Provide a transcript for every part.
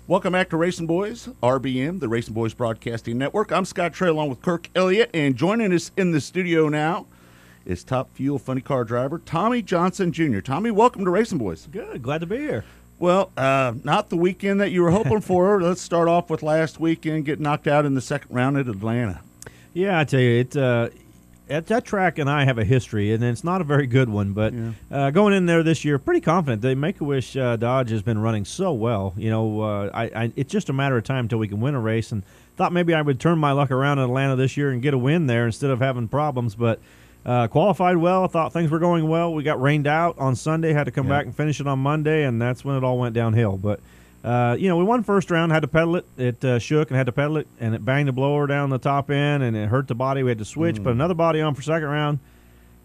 Welcome back to Racing Boys, RBN, the Racing Boys Broadcasting Network. I'm Scott Traylor along with Kirk Elliott, and joining us in the studio now is Top Fuel Funny Car driver Tommy Johnson Jr. Tommy, welcome to Racing Boys. Good, glad to be here. Well, not the weekend that you were hoping for. Let's start off with last weekend, getting knocked out in the second round at Atlanta. Yeah, I tell you, that track and I have a history, and it's not a very good one. But going in there this year, pretty confident. The Make-A-Wish Dodge has been running so well. You know, it's just a matter of time until we can win a race. And thought maybe I would turn my luck around in Atlanta this year and get a win there instead of having problems. But qualified well. I thought things were going well. We got rained out on Sunday. Had to come back and finish it on Monday, and that's when it all went downhill. But we won first round, had to pedal it. It shook and had to pedal it, and it banged the blower down the top end, and it hurt the body. We had to switch, put another body on for second round,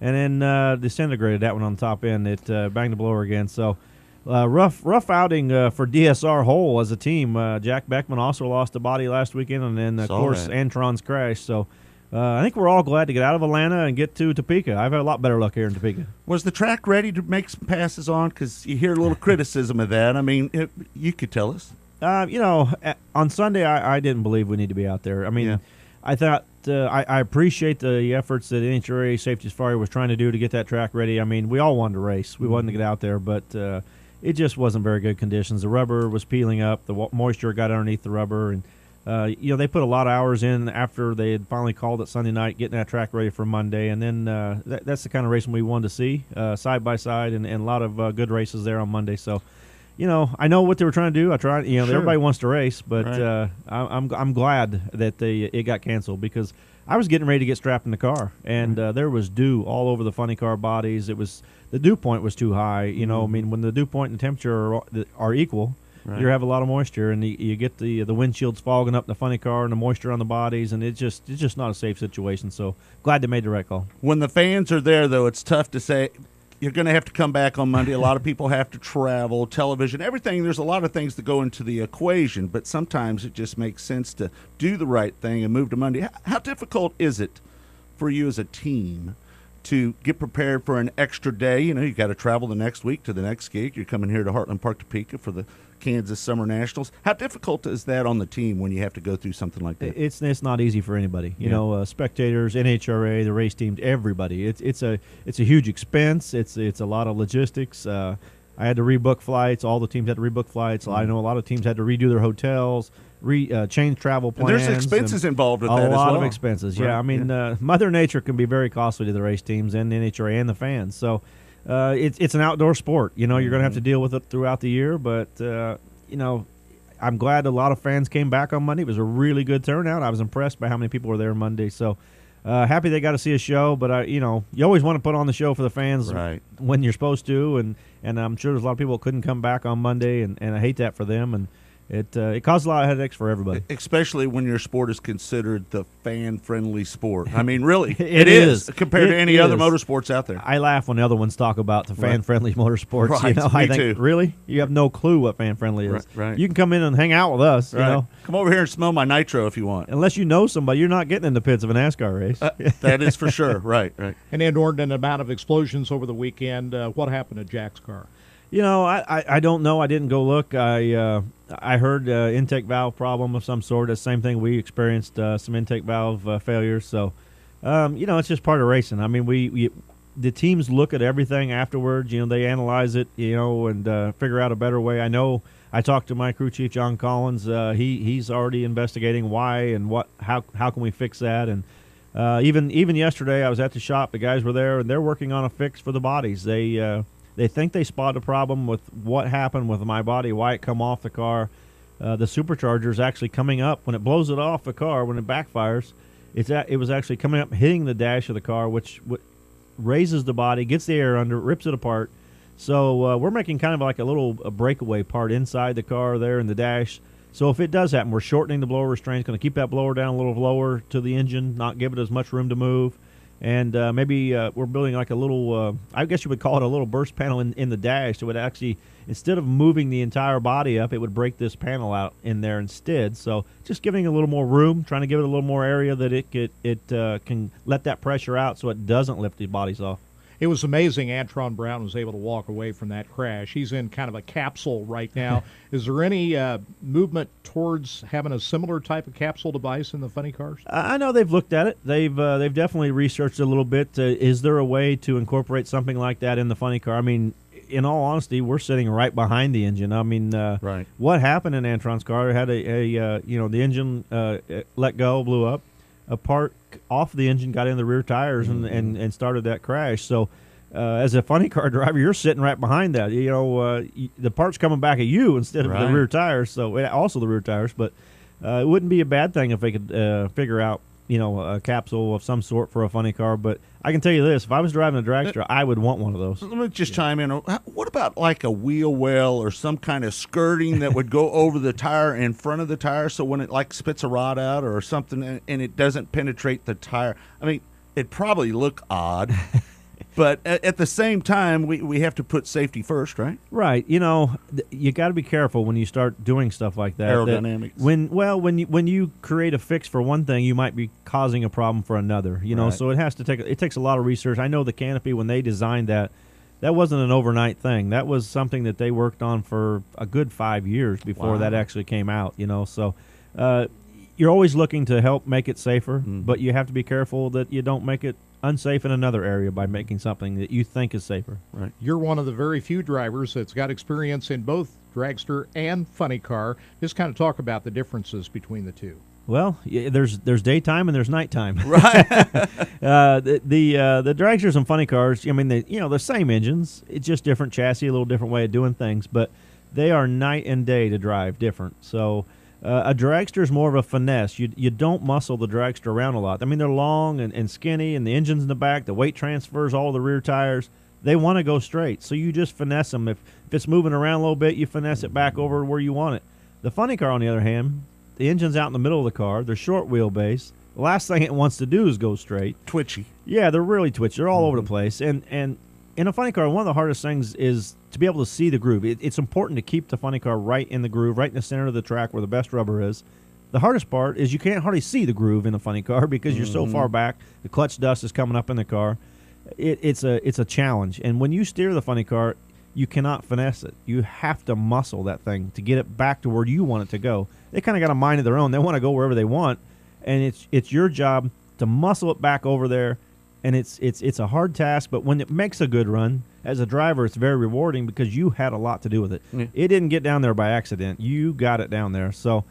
and then disintegrated that one on the top end. It banged the blower again. So rough outing for DSR whole as a team. Jack Beckman also lost a body last weekend, and then, of course, Antron's crash. So I think we're all glad to get out of Atlanta and get to Topeka. I've had a lot better luck here in Topeka. Was the track ready to make some passes on? Because you hear a little criticism of that. I mean, you could tell us. On Sunday, I didn't believe we need to be out there. I mean, I thought I appreciate the efforts that NHRA Safety Safari was trying to do to get that track ready. I mean, we all wanted to race. We wanted to get out there, but it just wasn't very good conditions. The rubber was peeling up. The moisture got underneath the rubber, and they put a lot of hours in after they had finally called it Sunday night, getting that track ready for Monday. And then that's the kind of racing we wanted to see, side by side, and a lot of good races there on Monday. So, I know what they were trying to do. I tried. Sure. Everybody wants to race, but right. I'm glad that it got canceled, because I was getting ready to get strapped in the car, and there was dew all over the funny car bodies. The dew point was too high. I mean, when the dew point and the temperature are equal. Right. You have a lot of moisture, and you get the windshields fogging up the funny car and the moisture on the bodies, and it's just not a safe situation. So glad they made the right call. When the fans are there, though, it's tough to say you're going to have to come back on Monday. A lot of people have to travel, television, everything. There's a lot of things that go into the equation, but sometimes it just makes sense to do the right thing and move to Monday. How difficult is it for you as a team to get prepared for an extra day? You got to travel the next week to the next gig. You're coming here to Heartland Park Topeka for the Kansas Summer Nationals. How difficult is that on the team when you have to go through something like that? It's not easy for anybody. Spectators, NHRA, the race teams, everybody. It's a huge expense. It's a lot of logistics. I had to rebook flights. All the teams had to rebook flights. I know a lot of teams had to redo their hotels, change travel plans. And there's expenses involved with that as well. A lot of expenses, yeah. Right. I mean, Mother Nature can be very costly to the race teams and the NHRA and the fans. So it's an outdoor sport. You're going to have to deal with it throughout the year. But, I'm glad a lot of fans came back on Monday. It was a really good turnout. I was impressed by how many people were there Monday. So happy they got to see a show. But, you always want to put on the show for the fans when you're supposed to. And I'm sure there's a lot of people that couldn't come back on Monday, and I hate that for them. And it caused a lot of headaches for everybody. Especially when your sport is considered the fan-friendly sport. I mean, really, it is compared to any other motorsports out there. I laugh when the other ones talk about the fan-friendly motorsports. Right. I think, really? You have no clue what fan-friendly is. Right. You can come in and hang out with us. Right. Come over here and smell my nitro if you want. Unless you know somebody, you're not getting in the pits of a NASCAR race. That is for sure. Right. An inordinate amount of explosions over the weekend. What happened to Jack's car? I don't know. I didn't go look. I heard intake valve problem of some sort. The same thing we experienced, some intake valve failures. So, it's just part of racing. I mean, the teams look at everything afterwards. They analyze it, and figure out a better way. I know. I talked to my crew chief, John Collins. He's already investigating why and how can we fix that. And even yesterday, I was at the shop. The guys were there, and they're working on a fix for the bodies. They think they spot a problem with what happened with my body, why it come off the car. The supercharger is actually coming up. When it blows it off the car, when it backfires, it was actually coming up, hitting the dash of the car, which raises the body, gets the air under, rips it apart. So we're making kind of like a breakaway part inside the car there in the dash. So if it does happen, we're shortening the blower restraints, going to keep that blower down a little lower to the engine, not give it as much room to move. And maybe we're building like a little, I guess you would call it a little burst panel in the dash. It would actually, instead of moving the entire body up, it would break this panel out in there instead. So just giving a little more room, trying to give it a little more area that it can let that pressure out so it doesn't lift the bodies off. It was amazing Antron Brown was able to walk away from that crash. He's in kind of a capsule right now. Is there any movement towards having a similar type of capsule device in the funny cars? I know they've looked at it. They've definitely researched a little bit. Is there a way to incorporate something like that in the funny car? I mean, in all honesty, we're sitting right behind the engine. I mean, right. What happened in Antron's car? It had the engine let go, blew up. A part off the engine got in the rear tires and started that crash. So, as a funny car driver, you're sitting right behind that. The part's coming back at you instead of the rear tires. So, also the rear tires. But it wouldn't be a bad thing if they could figure out, a capsule of some sort for a funny car. But I can tell you this: if I was driving a dragster, I would want one of those. Let me just chime in. What about like a wheel well or some kind of skirting that would go over the tire in front of the tire, so when it like spits a rod out or something and it doesn't penetrate the tire? I mean, it'd probably look odd. But at the same time, we have to put safety first, right? Right. You got to be careful when you start doing stuff like that. Aerodynamics. When you create a fix for one thing, you might be causing a problem for another. So it takes a lot of research. I know the canopy, when they designed that wasn't an overnight thing. That was something that they worked on for a good 5 years before that actually came out. So you're always looking to help make it safer, but you have to be careful that you don't make it unsafe in another area by making something that you think is safer. Right. You're one of the very few drivers that's got experience in both dragster and funny car. Just kind of talk about the differences between the two. Well, there's daytime and there's nighttime. Right. The dragsters and funny cars, I mean, they're the same engines. It's just different chassis, a little different way of doing things, but they are night and day to drive different. So a dragster is more of a finesse. You don't muscle the dragster around a lot. I mean, they're long and skinny, and the engine's in the back, the weight transfers, all the rear tires. They want to go straight, so you just finesse them. If it's moving around a little bit, you finesse it back over where you want it. The funny car, on the other hand, the engine's out in the middle of the car. They're short wheelbase. The last thing it wants to do is go straight. Twitchy. Yeah, they're really twitchy. They're all over the place. And in a funny car, one of the hardest things is to be able to see the groove. It's important to keep the funny car right in the groove, right in the center of the track where the best rubber is. The hardest part is you can't hardly see the groove in a funny car because you're so far back. The clutch dust is coming up in the car. It's a challenge. And when you steer the funny car, you cannot finesse it. You have to muscle that thing to get it back to where you want it to go. They kind of got a mind of their own. They want to go wherever they want, and it's your job to muscle it back over there. And it's a hard task, but when it makes a good run, as a driver, it's very rewarding because you had a lot to do with it. Yeah. It didn't get down there by accident. You got it down there. So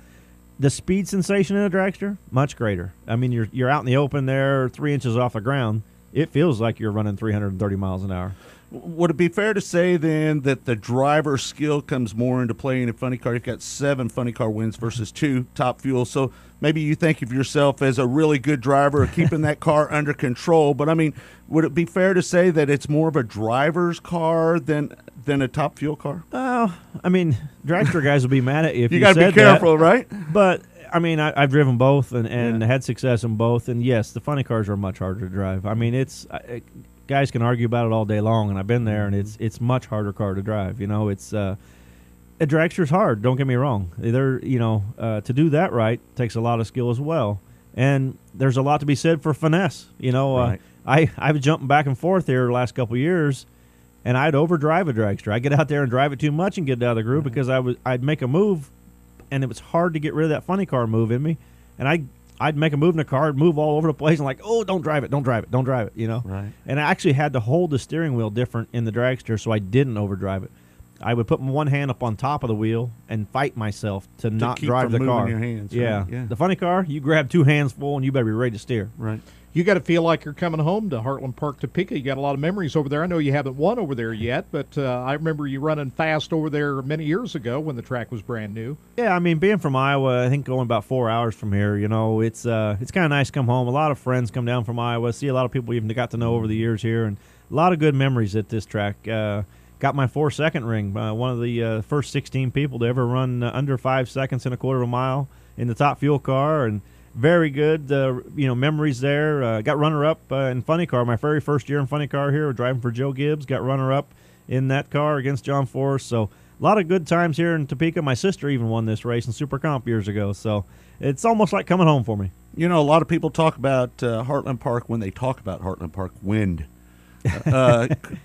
the speed sensation in a dragster, much greater. I mean, you're out in the open there, 3 inches off the ground. It feels like you're running 330 miles an hour. Would it be fair to say, then, that the driver's skill comes more into play in a funny car? You've got 7 funny car wins versus 2 Top Fuel. So maybe you think of yourself as a really good driver, keeping that car under control. But, I mean, would it be fair to say that it's more of a driver's car than a Top Fuel car? Oh, I mean, dragster guys will be mad at you if you got to be careful, right? But, I mean, I've driven both and had success in both. And, yes, the funny cars are much harder to drive. I mean, guys can argue about it all day long, and I've been there, and it's much harder car to drive. It's a dragster's hard. Don't get me wrong. To do that right takes a lot of skill as well, and there's a lot to be said for finesse. Right. I was jumping back and forth here the last couple of years, and I'd overdrive a dragster. I'd get out there and drive it too much and get it out of the groove because I'd make a move, and it was hard to get rid of that funny car move in me, and I'd make a move in the car, move all over the place, and don't drive it. Right. And I actually had to hold the steering wheel different in the dragster so I didn't overdrive it. I would put my one hand up on top of the wheel and fight myself to not drive the car. Your hands, yeah. Right? Yeah. The funny car, you grab 2 hands full and you better be ready to steer. Right. You got to feel like you're coming home to Heartland Park Topeka. You got a lot of memories over there. I know you haven't won over there yet, but I remember you running fast over there many years ago when the track was brand new. Yeah, I mean, being from Iowa, I think going about 4 hours from here, it's kind of nice to come home. A lot of friends come down from Iowa. See a lot of people you've got to know over the years here, and a lot of good memories at this track. Got my 4-second ring. One of the first 16 people to ever run under 5 seconds in a quarter of a mile in the Top Fuel car, and very good, memories there. Got runner-up in funny car. My very first year in funny car here, driving for Joe Gibbs. Got runner-up in that car against John Forrest. So a lot of good times here in Topeka. My sister even won this race in Super Comp years ago. So it's almost like coming home for me. A lot of people talk about Heartland Park when they talk about Heartland Park wind.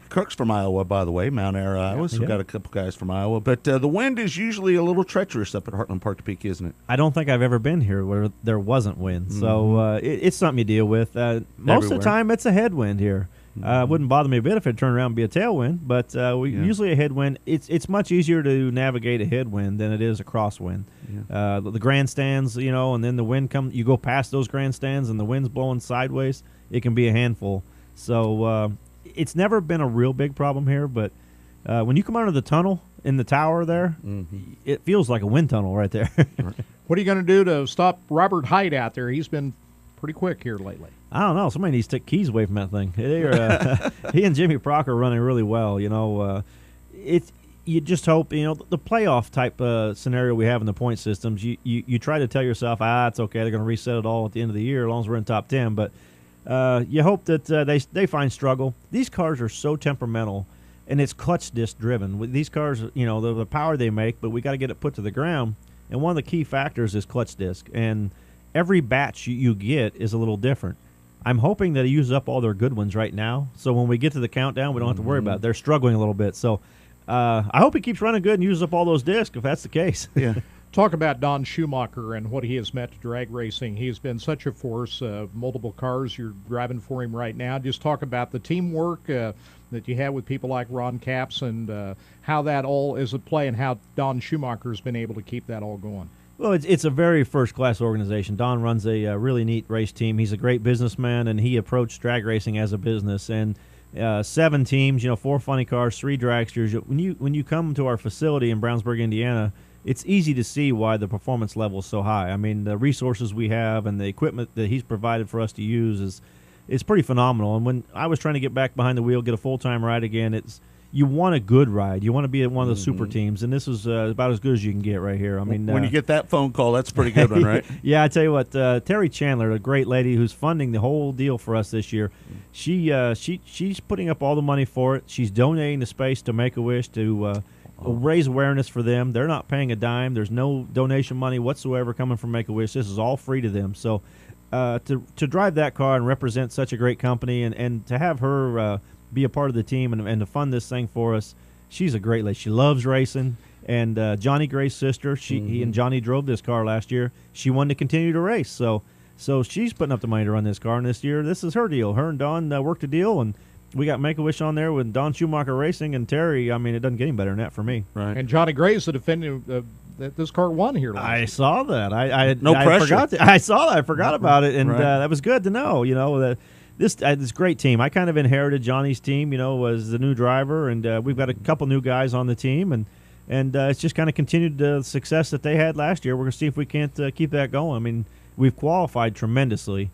Kirk's from Iowa, by the way, Mount Airy, Iowa. So we've got a couple guys from Iowa. But the wind is usually a little treacherous up at Heartland Park Topeka, isn't it? I don't think I've ever been here where there wasn't wind. So it's something you deal with. Most of the time, it's a headwind here. It wouldn't bother me a bit if it turned around and be a tailwind, but usually a headwind. It's much easier to navigate a headwind than it is a crosswind. The grandstands, and then the wind comes. You go past those grandstands and the wind's blowing sideways. It can be a handful. So it's never been a real big problem here, but when you come out of the tunnel in the tower there, it feels like a wind tunnel right there. What are you going to do to stop Robert Hyde out there? He's been pretty quick here lately. I don't know. Somebody needs to take keys away from that thing. He and Jimmy Prock are running really well. You just hope, the playoff type scenario we have in the point systems, you try to tell yourself, it's okay, they're going to reset it all at the end of the year as long as we're in top 10. But you hope that they find struggle. These cars are so temperamental, and it's clutch disc driven. With these cars, the power they make, but we got to get it put to the ground. And one of the key factors is clutch disc. And every batch you get is a little different. I'm hoping that he uses up all their good ones right now, so when we get to the countdown, we don't have to worry about it. They're struggling a little bit. So I hope he keeps running good and uses up all those discs if that's the case. Yeah. Talk about Don Schumacher and what he has meant to drag racing. He has been such a force. Multiple cars you're driving for him right now. Just talk about the teamwork that you have with people like Ron Capps and how that all is at play and how Don Schumacher has been able to keep that all going. Well, it's a very first-class organization. Don runs a really neat race team. He's a great businessman, and he approached drag racing as a business. And 7 teams, 4 funny cars, 3 dragsters. When you come to our facility in Brownsburg, Indiana, it's easy to see why the performance level is so high. I mean, the resources we have and the equipment that he's provided for us to use is pretty phenomenal. And when I was trying to get back behind the wheel, get a full-time ride again, you want a good ride. You want to be at one of the super teams, and this is about as good as you can get right here. I mean, when you get that phone call, that's a pretty good one, right? Yeah, I tell you what, Terry Chandler, a great lady who's funding the whole deal for us this year, she's putting up all the money for it. She's donating the space to Make-A-Wish to raise awareness for them. They're not paying a dime. There's no donation money whatsoever coming from Make-A-Wish. This is all free to them. So to drive that car and represent such a great company and to have her be a part of the team and to fund this thing for us. She's a great lady. She loves racing. And Johnny Gray's sister, he and Johnny drove this car last year. She wanted to continue to race. So she's putting up the money to run this car. And this year, this is her deal. Her and Don worked a deal, and we got Make-A-Wish on there with Don Schumacher Racing and Terry. I mean, it doesn't get any better than that for me. Right. And Johnny Gray's the defending that this car won here last year. I saw that. I pressure. I saw that. I forgot about it, and Right. That was good to know. That this great team. I kind of inherited Johnny's team. Was the new driver, and we've got a couple new guys on the team, and it's just kind of continued the success that they had last year. We're going to see if we can't keep that going. I mean, we've qualified tremendously.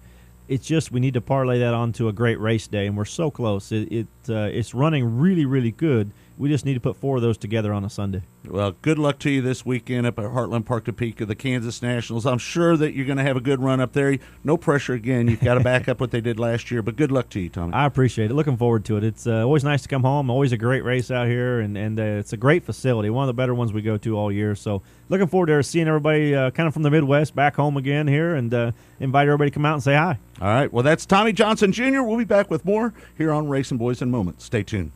It's just we need to parlay that onto a great race day, and we're so close. It's running really, really good. We just need to put 4 of those together on a Sunday. Well, good luck to you this weekend up at Heartland Park Topeka, the Kansas Nationals. I'm sure that you're going to have a good run up there. No pressure again. You've got to back up what they did last year, but good luck to you, Tommy. I appreciate it. Looking forward to it. It's always nice to come home. Always a great race out here, and it's a great facility, one of the better ones we go to all year. So looking forward to seeing everybody kind of from the Midwest back home again here, and invite everybody to come out and say hi. All right. Well, that's Tommy Johnson Jr. We'll be back with more here on Racing Boys in Moments. Stay tuned.